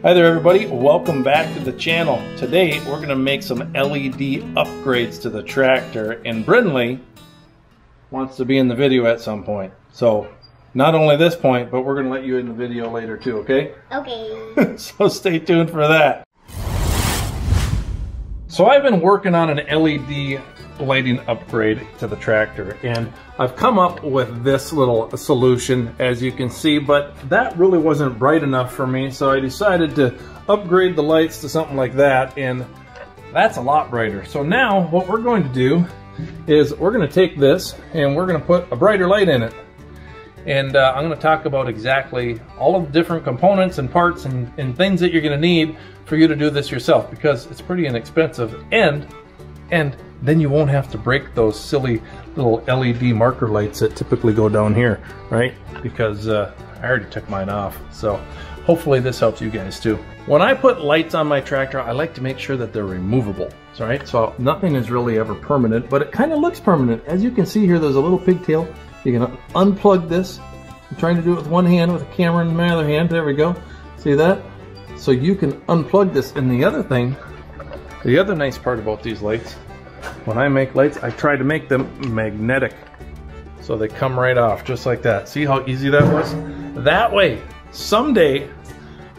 Hi there everybody, welcome back to the channel. Today we're going to make some LED upgrades to the tractor, and Brindley wants to be in the video at some point. So not only this point, but we're going to let you in the video later too, okay? Okay. So stay tuned for that. So I've been working on an LED lighting upgrade to the tractor, and I've come up with this little solution, as you can see, but that really wasn't bright enough for me, so I decided to upgrade the lights to something like that, and that's a lot brighter. So now what we're going to do is we're going to take this and we're going to put a brighter light in it. And I'm going to talk about exactly all of the different components and parts and things that you're going to need for you to do this yourself, because it's pretty inexpensive, and then you won't have to break those silly little LED marker lights that typically go down here, right? Because I already took mine off. So hopefully this helps you guys too. When I put lights on my tractor, I like to make sure that they're removable, right? So nothing is really ever permanent, but it kind of looks permanent. As you can see here, there's a little pigtail. You're gonna unplug this. I'm trying to do it with one hand with a camera in my other hand. There we go. See that? So you can unplug this. And the other thing, the other nice part about these lights, when I make lights, I try to make them magnetic. So they come right off, just like that. See how easy that was? That way, someday,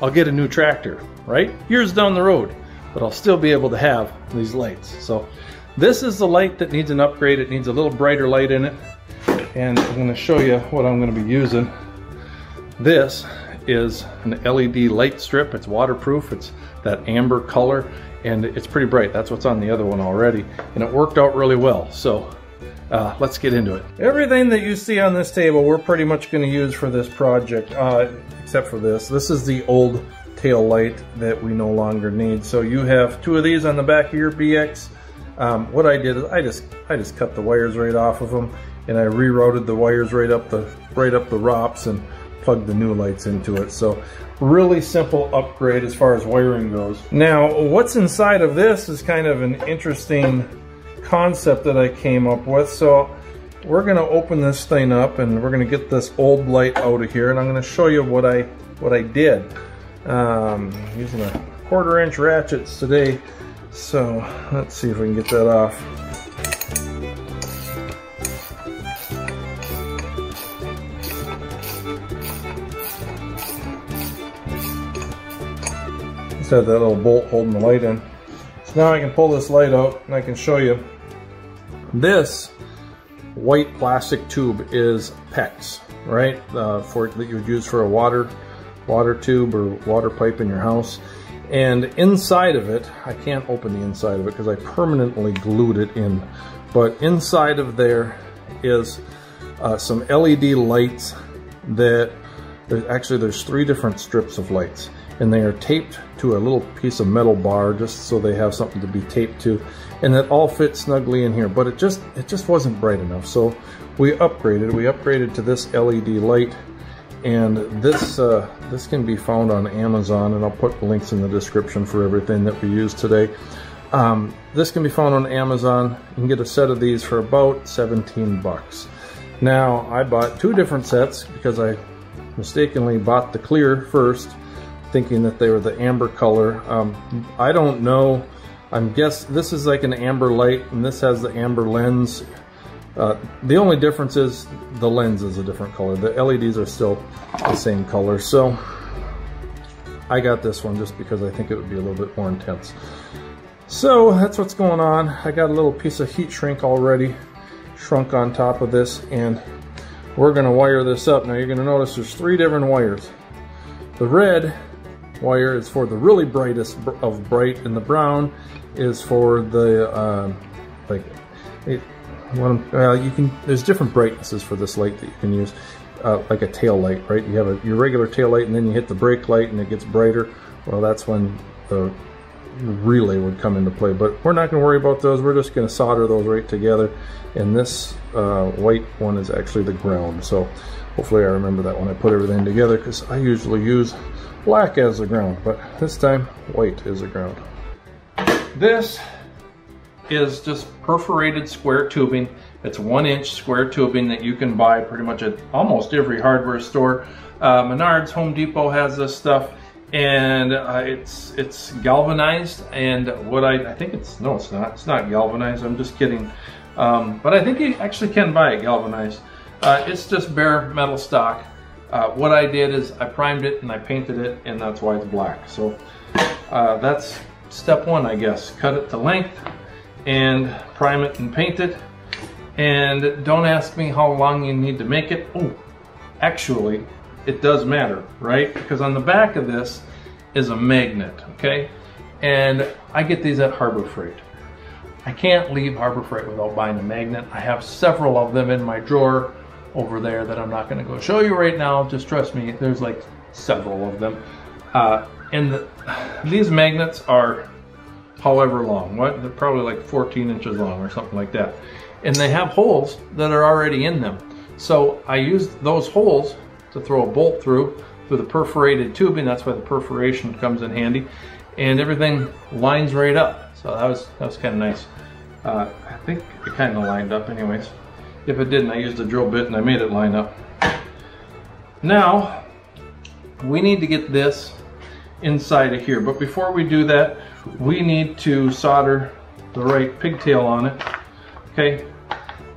I'll get a new tractor, right? Years down the road, but I'll still be able to have these lights. So this is the light that needs an upgrade. It needs a little brighter light in it. And I'm going to show you what I'm going to be using. This is an LED light strip. It's waterproof. It's that amber color, and it's pretty bright. That's what's on the other one already, and it worked out really well. So let's get into it. Everything that you see on this table we're pretty much going to use for this project, except for this. This is the old tail light that we no longer need. So you have two of these on the back of your BX. What I did is I just cut the wires right off of them, and I rerouted the wires right up the ROPS and plugged the new lights into it. So really simple upgrade as far as wiring goes. Now what's inside of this is kind of an interesting concept that I came up with. So we're going to open this thing up and we're going to get this old light out of here, and I'm going to show you what I did using a 1/4-inch ratchets today. So let's see if we can get that off. Just have that little bolt holding the light in. So now I can pull this light out and I can show you. This white plastic tube is PEX, right? That you would use for a water tube or water pipe in your house. And inside of it, I can't open the inside of it because I permanently glued it in. But inside of there is some LED lights that there's 3 different strips of lights, and they are taped to a little piece of metal bar just so they have something to be taped to, and it all fits snugly in here. But it just wasn't bright enough, so we upgraded to this LED light. And this can be found on Amazon, and I'll put links in the description for everything that we use today. This can be found on Amazon. You can get a set of these for about 17 bucks. Now I bought 2 different sets because I mistakenly bought the clear first, thinking that they were the amber color. I don't know. I'm guessing this is like an amber light, and this has the amber lens. The only difference is the lens is a different color. The LEDs are still the same color. So I got this one just because I think it would be a little bit more intense. So that's what's going on. I got a little piece of heat shrink already shrunk on top of this, and we're going to wire this up. Now you're going to notice there's 3 different wires. The red wire is for the really brightest of bright, and the brown is for the there's different brightnesses for this light that you can use, like a tail light, right? You have your regular tail light, and then you hit the brake light and it gets brighter. Well, that's when the relay would come into play, but we're not going to worry about those. We're just going to solder those right together, and this white one is actually the ground. So hopefully I remember that when I put everything together, because I usually use black as the ground, but this time white is the ground. This is just perforated square tubing. It's 1-inch square tubing that you can buy pretty much at almost every hardware store. Menards, Home Depot has this stuff, and it's galvanized. And what I think it's not galvanized. I'm just kidding. But I think you actually can buy it galvanized. It's just bare metal stock. What I did is I primed it and I painted it, and that's why it's black. So that's step one, I guess. Cut it to length and prime it and paint it. And don't ask me how long you need to make it. Oh, actually, it does matter, right? Because on the back of this is a magnet, okay? And I get these at Harbor Freight. I can't leave Harbor Freight without buying a magnet. I have several of them in my drawer over there that I'm not going to go show you right now. Just trust me, there's like several of them. These magnets are however long. They're probably like 14 inches long or something like that. And they have holes that are already in them. So I used those holes to throw a bolt through the perforated tubing. That's why the perforation comes in handy. And everything lines right up. So that was kind of nice. I think it kind of lined up anyways. If it didn't, I used a drill bit and I made it line up. Now, we need to get this inside of here. But before we do that, we need to solder the right pigtail on it. Okay,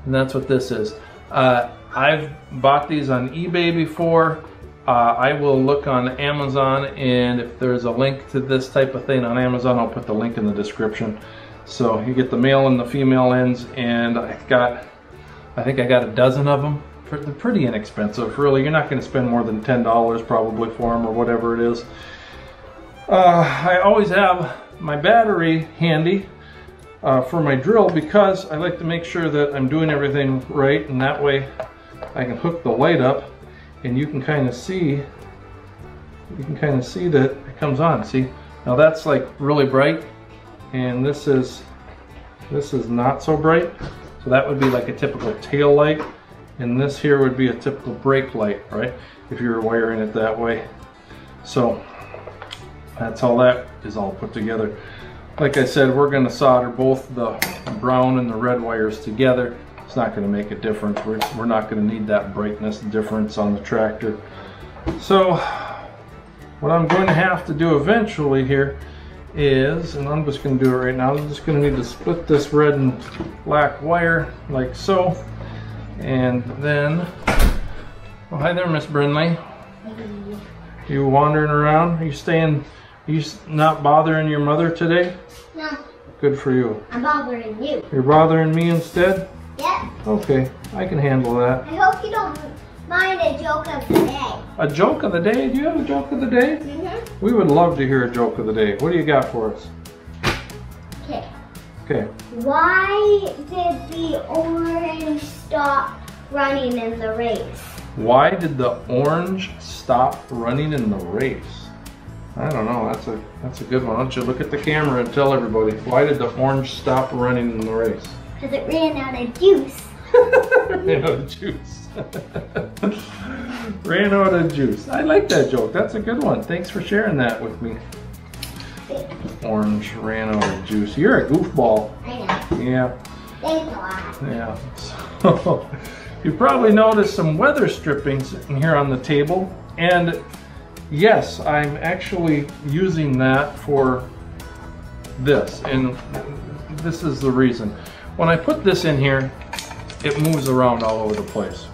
and that's what this is. I've bought these on eBay before. I will look on Amazon, and if there's a link to this type of thing on Amazon, I'll put the link in the description. So you get the male and the female ends, and I think I got a dozen of them. They're pretty inexpensive, really. You're not going to spend more than $10 probably for them, or whatever it is. I always have my battery handy for my drill, because I like to make sure that I'm doing everything right, and that way I can hook the light up, and you can kind of see that it comes on. See, now that's like really bright, and this is not so bright. So that would be like a typical tail light, and this here would be a typical brake light, right? If you were wiring it that way. So that's how that is all put together. Like I said, we're going to solder both the brown and the red wires together. It's not going to make a difference. We're not going to need that brightness difference on the tractor. So what I'm going to have to do eventually here is, and I'm just going to do it right now, I'm just going to need to split this red and black wire like so. And then, oh, hi there, Miss Brindley. You wandering around? Are you not bothering your mother today? No. Good for you. I'm bothering you. You're bothering me instead? Yeah. Okay, I can handle that. I hope you don't mind a joke of the day. A joke of the day? Do you have a joke of the day? Mm-hmm. We would love to hear a joke of the day. What do you got for us? Okay. Okay. Why did the orange stop running in the race? Why did the orange stop running in the race? I don't know. That's a good one. Why don't you look at the camera and tell everybody, why did the orange stop running in the race? Because it ran out of juice. Ran out of juice. Ran out of juice. I like that joke. That's a good one. Thanks for sharing that with me. Orange ran out of juice. You're a goofball. I know. Yeah. Thanks a lot. Yeah. So, you probably noticed some weather stripping sitting here on the table. And yes, I'm actually using that for this. And this is the reason. When I put this in here, it moves around all over the place.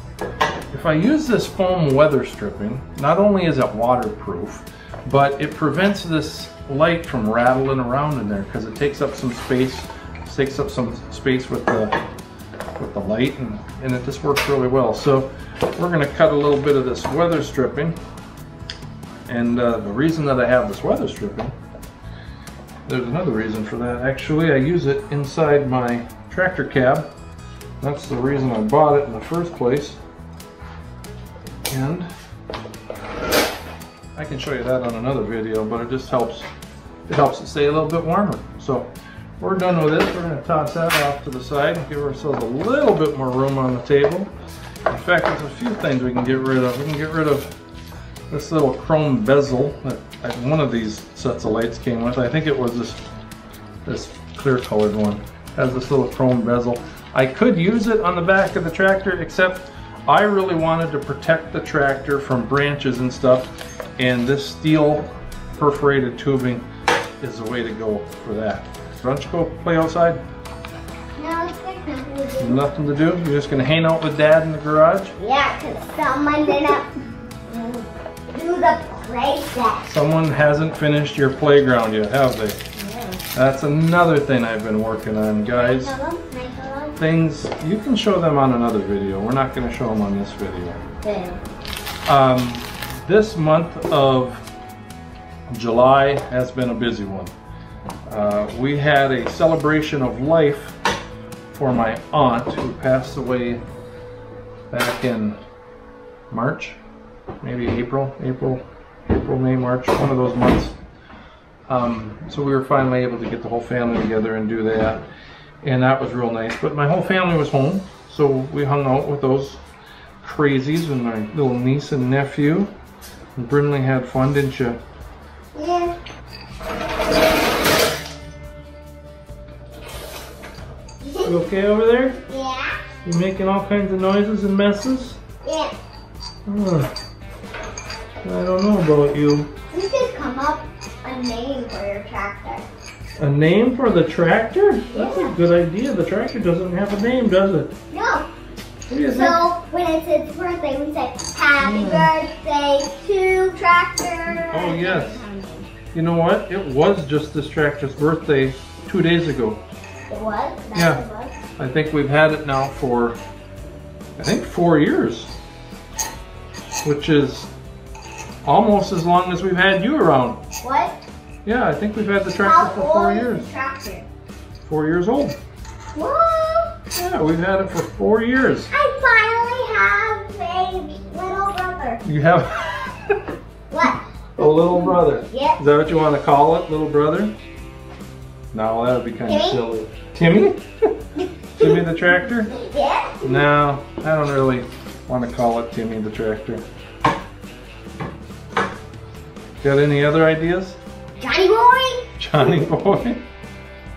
If I use this foam weather stripping, not only is it waterproof, but it prevents this light from rattling around in there, because it takes up some space. It takes up some space with the light, and it just works really well. So we're going to cut a little bit of this weather stripping. And the reason that I have this weather stripping, there's another reason for that. Actually, I use it inside my tractor cab. That's the reason I bought it in the first place. And I can show you that on another video, but it just helps. It helps it stay a little bit warmer. So we're done with this. We're going to toss that off to the side, give ourselves a little bit more room on the table. In fact, there's a few things we can get rid of. We can get rid of this little chrome bezel that one of these sets of lights came with. I think it was this clear colored one. Has this little chrome bezel. I could use it on the back of the tractor, except I really wanted to protect the tractor from branches and stuff, and this steel perforated tubing is the way to go for that. Why don't you go play outside? No, it's like nothing to do. Nothing to do? You're just gonna hang out with Dad in the garage? Yeah, because someone didn't do the play set. Someone hasn't finished your playground yet, have they? Yeah. That's another thing I've been working on, guys. Things, you can show them on another video. We're not gonna show them on this video. Good. This month of July has been a busy one. We had a celebration of life for my aunt who passed away back in March, maybe April, May, March, one of those months. So we were finally able to get the whole family together and do that, and that was real nice. But my whole family was home, so we hung out with those crazies and my little niece and nephew. And Brindley had fun, didn't you? Yeah. You okay over there? Yeah. You making all kinds of noises and messes? Yeah. I don't know about you. You should come up a name for your tractor. A name for the tractor? That's a good idea. The tractor doesn't have a name, does it? No. What do you think? So when it's its birthday, we say happy birthday to tractor. Oh yes. You know what? It was just this tractor's birthday 2 days ago. It was? That's Yeah. what it was? I think we've had it now for, I think 4 years. Which is almost as long as we've had you around. What? Yeah, I think we've had the How tractor for 4 old years. is the tractor? 4 years old. What? Yeah, we've had it for 4 years. I finally have a little brother. You have What? a little brother. Yeah. Is that what you want to call it, little brother? No, that would be kind of Timmy? silly. Timmy? Timmy the tractor? Yeah. No, I don't really want to call it Timmy the tractor. Got any other ideas? Johnny Boy? Johnny Boy?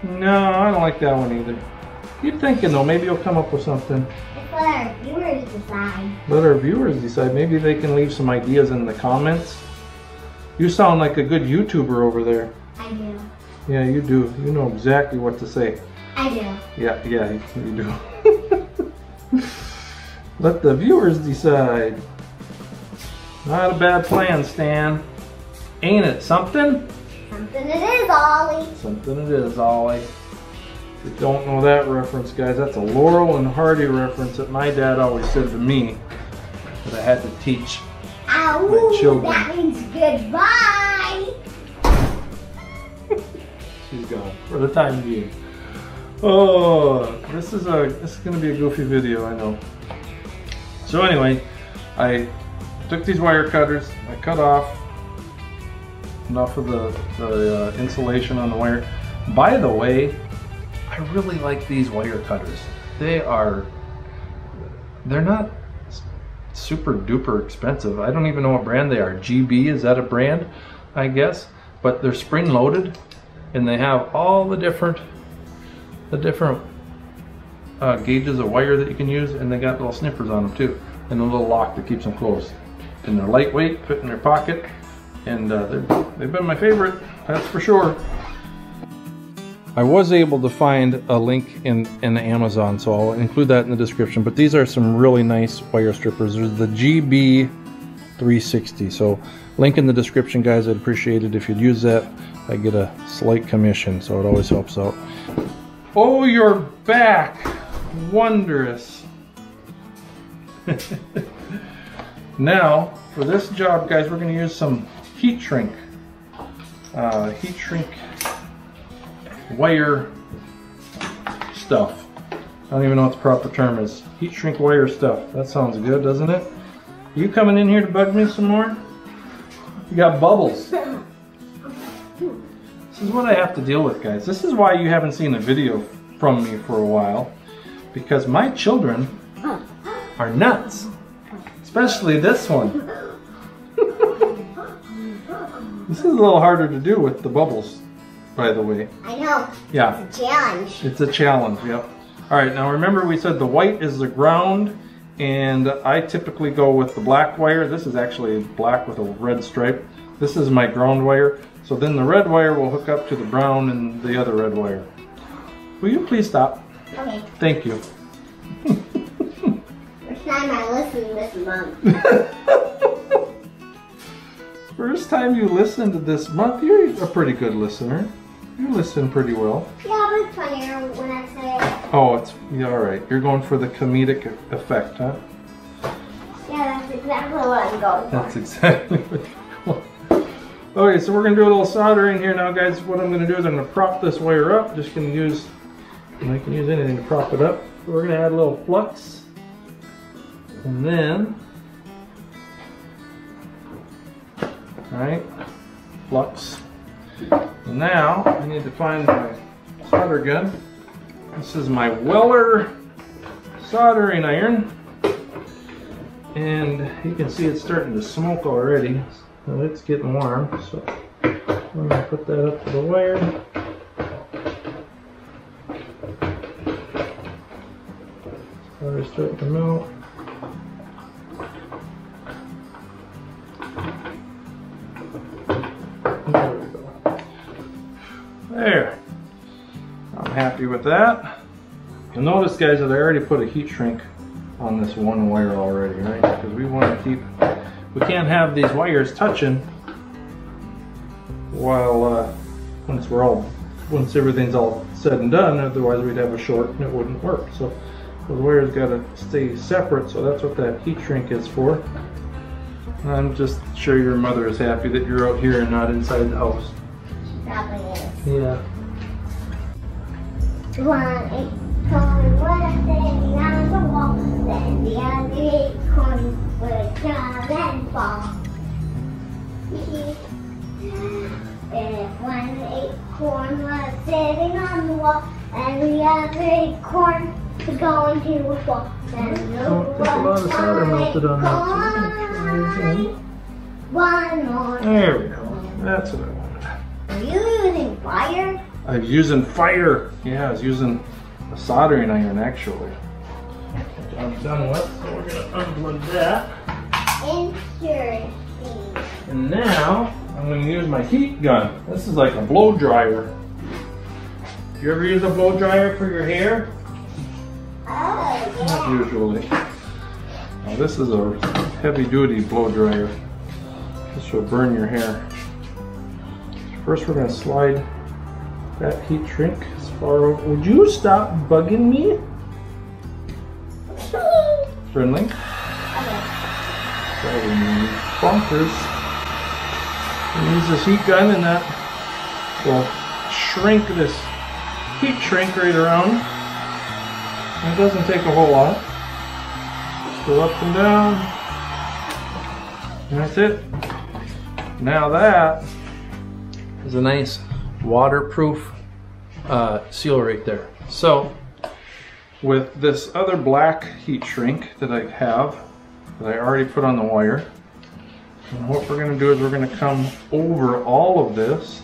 No, I don't like that one either. Keep thinking though, maybe you'll come up with something. Let's let our viewers decide. Let our viewers decide. Maybe they can leave some ideas in the comments. You sound like a good YouTuber over there. I do. Yeah, you do. You know exactly what to say. I do. Yeah, you do. Let the viewers decide. Not a bad plan, Stan. Ain't it something? Something it is, Ollie. Something it is, Ollie. If you don't know that reference, guys, that's a Laurel and Hardy reference that my dad always said to me that I had to teach Ow, my children. that means goodbye. She's gone for the time being. Oh, this is going to be a goofy video, I know. So anyway, I took these wire cutters, I cut off enough of the insulation on the wire. By the way, I really like these wire cutters. They're not super duper expensive. I don't even know what brand they are. GB, is that a brand? I guess. But they're spring loaded and they have all the different gauges of wire that you can use, and they got little snippers on them too, and a little lock that keeps them closed. And they're lightweight, fit in your pocket, and they've been my favorite, that's for sure. I was able to find a link in Amazon, so I'll include that in the description, but these are some really nice wire strippers. There's the GB 360, so link in the description, guys. I'd appreciate it if you'd use that. I get a slight commission, so it always helps out. Oh, you're back! Wondrous. Now, for this job, guys, we're going to use some heat shrink wire stuff. I don't even know what the proper term is. Heat shrink wire stuff. That sounds good, doesn't it? Are you coming in here to bug me some more? You got bubbles. This is what I have to deal with, guys. This is why you haven't seen a video from me for a while, because my children are nuts, especially this one. This is a little harder to do with the bubbles, by the way. I know. Yeah. It's a challenge. It's a challenge, yep. All right, now remember we said the white is the ground, and I typically go with the black wire. This is actually black with a red stripe. This is my ground wire. So then the red wire will hook up to the brown and the other red wire. Will you please stop? Okay. Thank you. First time I listened this month. First time you listened to this month? You're a pretty good listener. You listen pretty well. Yeah, but it's funnier when I say it. Oh, it's yeah, all right. You're going for the comedic effect, huh? Yeah, that's exactly what I'm going for. That's exactly what you're going for. Okay, so we're gonna do a little soldering here now, guys. What I'm gonna do is I'm gonna prop this wire up. Just gonna use, and I can use anything to prop it up. So we're gonna add a little flux, and then, all right, flux. And now I need to find my solder gun. This is my Weller soldering iron, and you can see it's starting to smoke already. So it's getting warm. So I'm gonna put that up to the wire. Solder's starting to melt. There we go. There. I'm happy with that. You'll notice, guys, that I already put a heat shrink on this one wire already, right? Because we want to keep, we can't have these wires touching while once everything's all said and done. Otherwise, we'd have a short and it wouldn't work. So those wires got to stay separate. So that's what that heat shrink is for. I'm just sure your mother is happy that you're out here and not inside the house. She probably is. Yeah. 1 acorn was sitting on the wall, then the other acorn would come and fall. If 1 acorn was sitting on the wall, and the other acorn would go into a fall, then no one more. There we go. That's what I wanted. Are you using fire? I was using fire. Yeah, I was using a soldering iron actually. I'm done with, so we're gonna unplug that. Interesting. And now I'm gonna use my heat gun. This is like a blow dryer. You ever use a blow dryer for your hair? Oh, yeah. Not usually. Now, this is a heavy duty blow dryer. This will burn your hair. First we're gonna slide that heat shrink as far over. Would you stop bugging me? Friendly. So we need bumpers. We use this heat gun and that will shrink this heat shrink right around. It doesn't take a whole lot. Just go up and down. And that's it. Now that is a nice waterproof seal right there. So with this other black heat shrink that I have, that I already put on the wire, and what we're going to do is we're going to come over all of this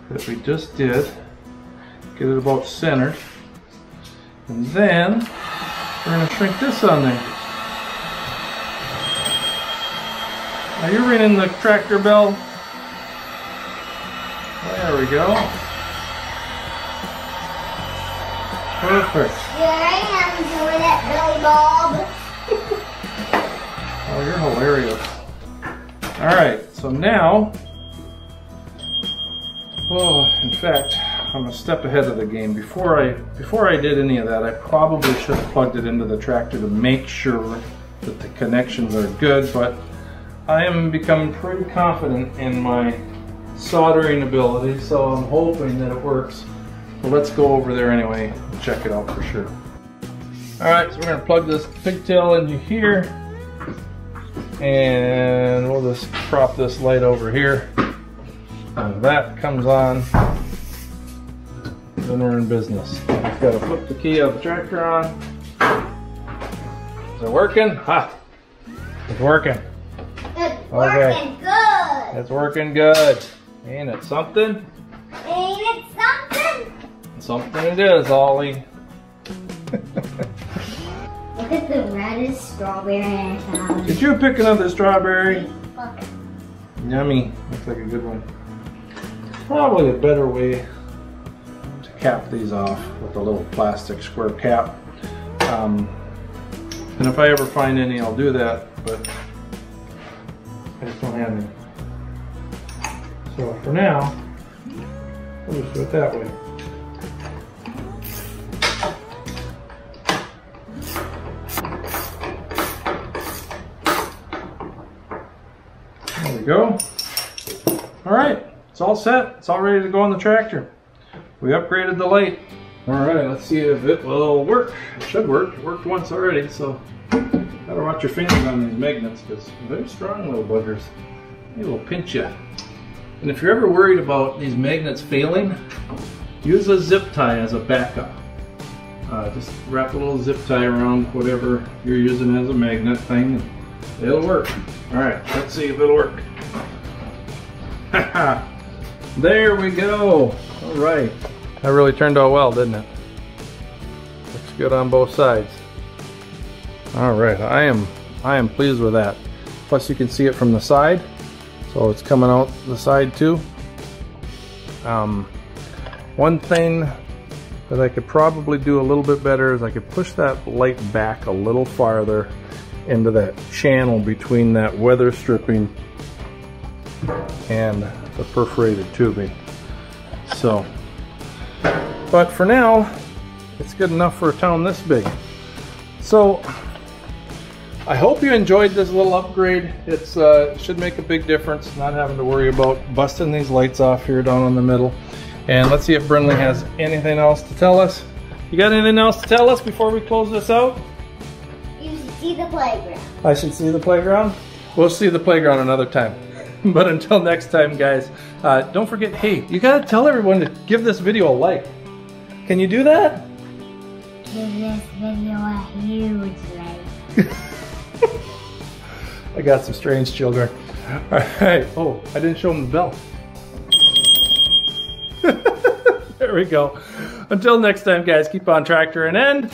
that we just did, get it about centered, and then we're going to shrink this on there. Now you're ringing the tractor bell. There we go. Perfect. Here I am doing it, Billy Bob. Oh, you're hilarious. Alright, so now, oh, in fact, I'm a step ahead of the game. Before I did any of that, I probably should have plugged it into the tractor to make sure that the connections are good, but I am becoming pretty confident in my soldering ability, so I'm hoping that it works. But let's go over there anyway and check it out for sure. Alright, so we're going to plug this pigtail into here, and we'll just prop this light over here. And that comes on, then we're in business. Just got to flip the key of the tractor on. Is it working? Ha! It's working. It's working good. It's working good. Ain't it something? Ain't it something? Something it is, Ollie. Look at the reddest strawberry I found. Did you pick another strawberry? Look. Yummy. Looks like a good one. Probably a better way to cap these off with a little plastic square cap. And if I ever find any, I'll do that, but I just don't have any. So for now, we'll just do it that way. There we go. All right, it's all set. It's all ready to go on the tractor. We upgraded the light. All right, let's see if it will work. It should work. It worked once already, so gotta watch your fingers on these magnets because they're very strong little buggers. They will pinch you. And if you're ever worried about these magnets failing, use a zip tie as a backup. Just wrap a little zip tie around whatever you're using as a magnet thing, and it'll work. All right, let's see if it'll work. There we go. All right. That really turned out well, didn't it? Looks good on both sides. All right, I am pleased with that. Plus you can see it from the side, so it's coming out the side too. One thing that I could probably do a little bit better is I could push that light back a little farther into that channel between that weather stripping and the perforated tubing. So, but for now, it's good enough for a town this big. So, I hope you enjoyed this little upgrade. It's should make a big difference not having to worry about busting these lights off here down in the middle. And let's see if Brindley has anything else to tell us. You got anything else to tell us before we close this out? You should see the playground. I should see the playground? We'll see the playground another time. But until next time, guys, don't forget, hey, you gotta tell everyone to give this video a like. Can you do that? Give this video a huge like. I got some strange children. All right. Oh, I didn't show them the bell. There we go. Until next time, guys, keep on tractoring and